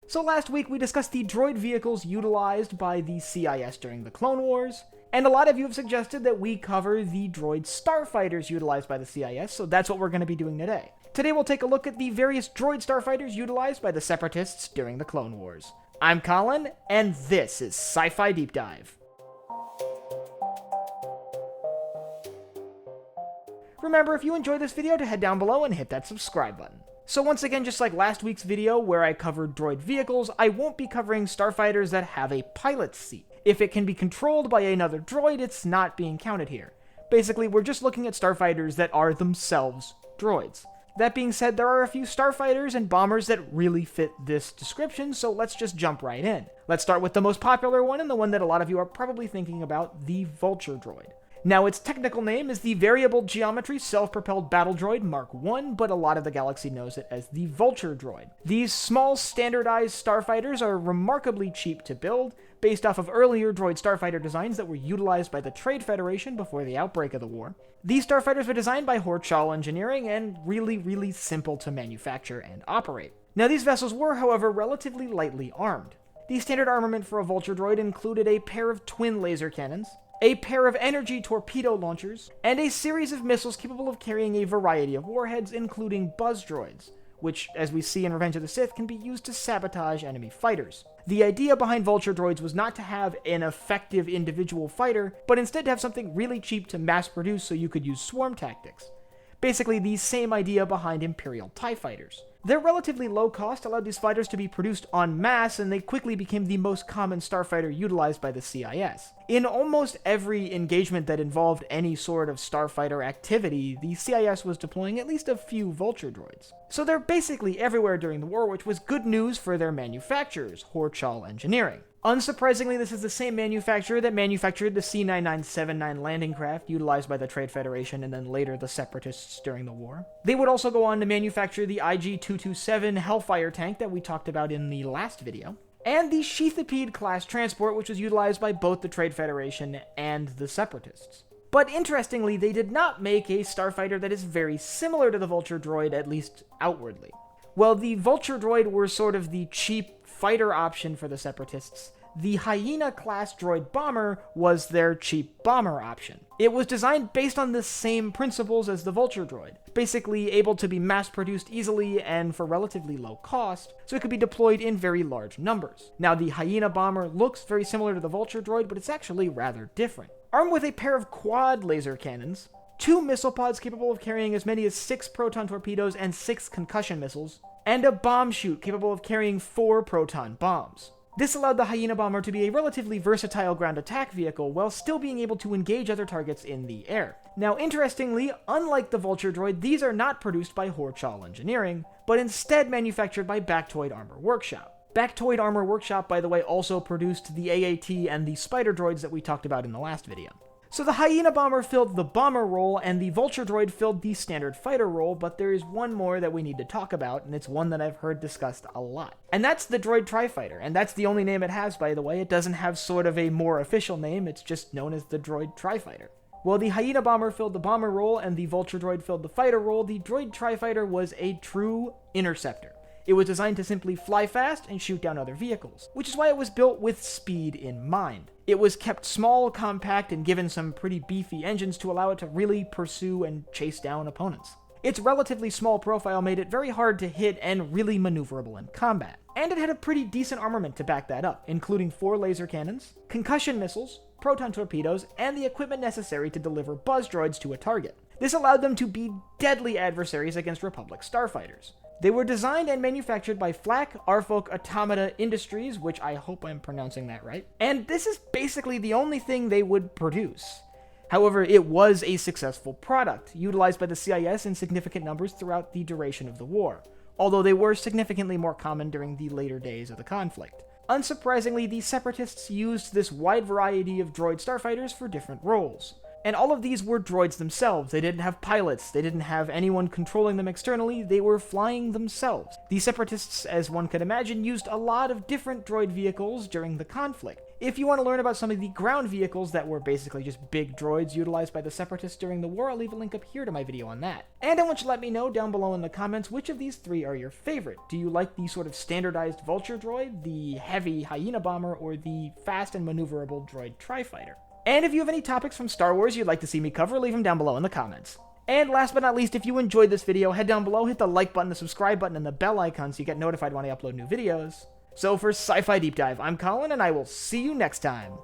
So last week we discussed the droid vehicles utilized by the CIS during the Clone Wars, and a lot of you have suggested that we cover the Droid Starfighters utilized by the CIS, so that's what we're going to be doing today. Today we'll take a look at the various Droid Starfighters utilized by the Separatists during the Clone Wars. I'm Colin, and this is Sci-Fi Deep Dive. Remember, if you enjoyed this video, to head down below and hit that subscribe button. So once again, just like last week's video where I covered droid vehicles, I won't be covering starfighters that have a pilot's seat. If it can be controlled by another droid, it's not being counted here. Basically, we're just looking at starfighters that are themselves droids. That being said, there are a few starfighters and bombers that really fit this description, so let's just jump right in. Let's start with the most popular one, and the one that a lot of you are probably thinking about, the Vulture Droid. Now, its technical name is the Variable Geometry Self-Propelled Battle Droid Mark I, but a lot of the galaxy knows it as the Vulture Droid. These small, standardized starfighters are remarkably cheap to build, based off of earlier droid starfighter designs that were utilized by the Trade Federation before the outbreak of the war. These starfighters were designed by Horchal Engineering and really simple to manufacture and operate. Now, these vessels were, however, relatively lightly armed. The standard armament for a Vulture Droid included a pair of twin laser cannons, a pair of energy torpedo launchers, and a series of missiles capable of carrying a variety of warheads, including buzz droids, which, as we see in Revenge of the Sith, can be used to sabotage enemy fighters. The idea behind Vulture Droids was not to have an effective individual fighter, but instead to have something really cheap to mass produce so you could use swarm tactics. Basically, the same idea behind Imperial TIE Fighters. Their relatively low cost allowed these fighters to be produced en masse, and they quickly became the most common starfighter utilized by the CIS. In almost every engagement that involved any sort of starfighter activity, the CIS was deploying at least a few Vulture Droids. So they're basically everywhere during the war, which was good news for their manufacturers, Horchal Engineering. Unsurprisingly, this is the same manufacturer that manufactured the C-9979 landing craft utilized by the Trade Federation and then later the Separatists during the war. They would also go on to manufacture the IG-227 Hellfire tank that we talked about in the last video, and the Sheathipede class transport, which was utilized by both the Trade Federation and the Separatists. But interestingly, they did not make a starfighter that is very similar to the Vulture Droid, at least outwardly. Well, the Vulture Droid were sort of the cheap fighter option for the Separatists. The Hyena-class droid bomber was their cheap bomber option. It was designed based on the same principles as the Vulture Droid, basically able to be mass-produced easily and for relatively low cost, so it could be deployed in very large numbers. Now, the Hyena-Bomber looks very similar to the Vulture Droid, but it's actually rather different. Armed with a pair of quad laser cannons, 2 missile pods capable of carrying as many as 6 proton torpedoes and 6 concussion missiles, and a bomb chute capable of carrying 4 proton bombs. This allowed the Hyena-Bomber to be a relatively versatile ground attack vehicle while still being able to engage other targets in the air. Now, interestingly, unlike the Vulture Droid, these are not produced by Horchal Engineering, but instead manufactured by Bactoid Armor Workshop. Bactoid Armor Workshop, by the way, also produced the AAT and the Spider Droids that we talked about in the last video. So the Hyena-Bomber filled the bomber role, and the Vulture Droid filled the standard fighter role, but there is one more that we need to talk about, and it's one that I've heard discussed a lot. And that's the Droid Tri Fighter, and that's the only name it has, by the way. It doesn't have sort of a more official name, it's just known as the Droid Tri Fighter. While the Hyena-Bomber filled the bomber role and the Vulture Droid filled the fighter role, the Droid Tri Fighter was a true interceptor. It was designed to simply fly fast and shoot down other vehicles, which is why it was built with speed in mind. It was kept small, compact, and given some pretty beefy engines to allow it to really pursue and chase down opponents. Its relatively small profile made it very hard to hit and really maneuverable in combat. And it had a pretty decent armament to back that up, including 4 laser cannons, concussion missiles, proton torpedoes, and the equipment necessary to deliver buzz droids to a target. This allowed them to be deadly adversaries against Republic starfighters. They were designed and manufactured by Flak Arfolk Automata Industries, which I hope I'm pronouncing that right, and this is basically the only thing they would produce. However, it was a successful product, utilized by the CIS in significant numbers throughout the duration of the war, although they were significantly more common during the later days of the conflict. Unsurprisingly, the Separatists used this wide variety of droid starfighters for different roles. And all of these were droids themselves. They didn't have pilots, they didn't have anyone controlling them externally, they were flying themselves. The Separatists, as one could imagine, used a lot of different droid vehicles during the conflict. If you want to learn about some of the ground vehicles that were basically just big droids utilized by the Separatists during the war, I'll leave a link up here to my video on that. And I want you to let me know down below in the comments which of these three are your favorite. Do you like the sort of standardized Vulture Droid, the heavy Hyena-Bomber, or the fast and maneuverable Droid Tri Fighter? And if you have any topics from Star Wars you'd like to see me cover, leave them down below in the comments. And last but not least, if you enjoyed this video, head down below, hit the like button, the subscribe button, and the bell icon so you get notified when I upload new videos. So for Sci-Fi Deep Dive, I'm Colin, and I will see you next time.